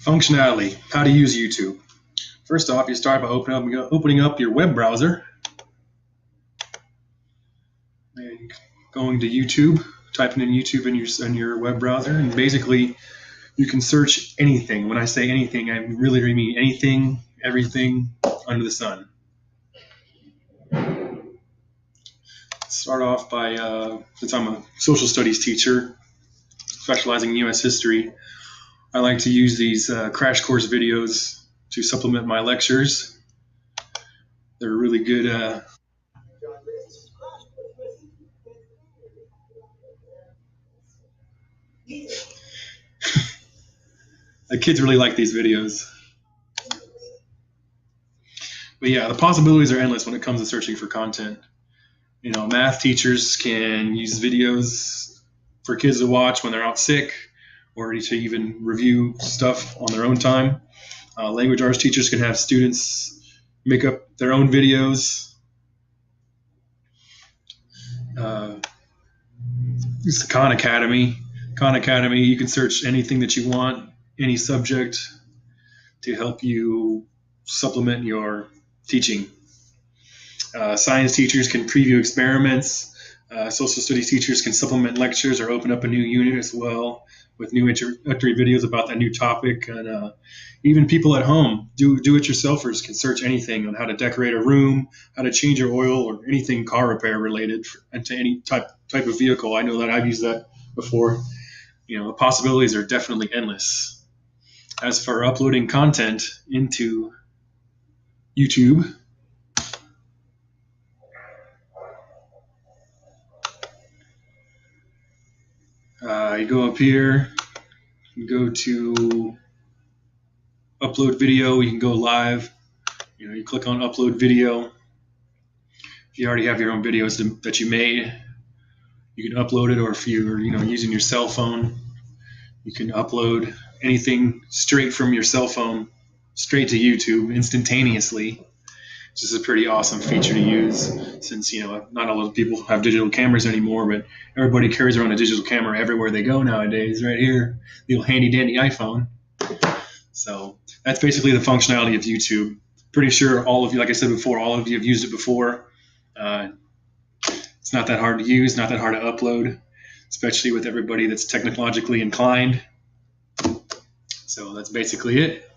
Functionality, how to use YouTube. First off, you start by opening up your web browser and going to YouTube, typing in YouTube in your web browser, and basically you can search anything. When I say anything, I really mean anything, everything under the sun. Start off by, since I'm a social studies teacher specializing in U.S. history, I like to use these crash course videos to supplement my lectures. They're really good. The kids really like these videos. But yeah, the possibilities are endless when it comes to searching for content. You know, math teachers can use videos for kids to watch when they're out sick, or to even review stuff on their own time. Language arts teachers can have students make up their own videos. It's the Khan Academy. Khan Academy, you can search anything that you want, any subject, to help you supplement your teaching. Science teachers can preview experiments. Social studies teachers can supplement lectures or open up a new unit as well with new introductory videos about that new topic. And even people at home, do-it-yourselfers can search anything on how to decorate a room, how to change your oil, or anything car repair related to any type of vehicle. I know that I've used that before. You know, the possibilities are definitely endless. As for uploading content into YouTube, you go up here, you go to upload video, you can go live. You know, you click on upload video. If you already have your own videos that you made, you can upload it, or if you're using your cell phone, you can upload anything straight from your cell phone straight to YouTube instantaneously. This is a pretty awesome feature to use, since not a lot of people have digital cameras anymore, but everybody carries around a digital camera everywhere they go nowadays. Right here, the old handy dandy iPhone. So that's basically the functionality of YouTube. Pretty sure all of you, like I said before, all of you have used it before. It's not that hard to use, not that hard to upload, especially with everybody that's technologically inclined. So that's basically it.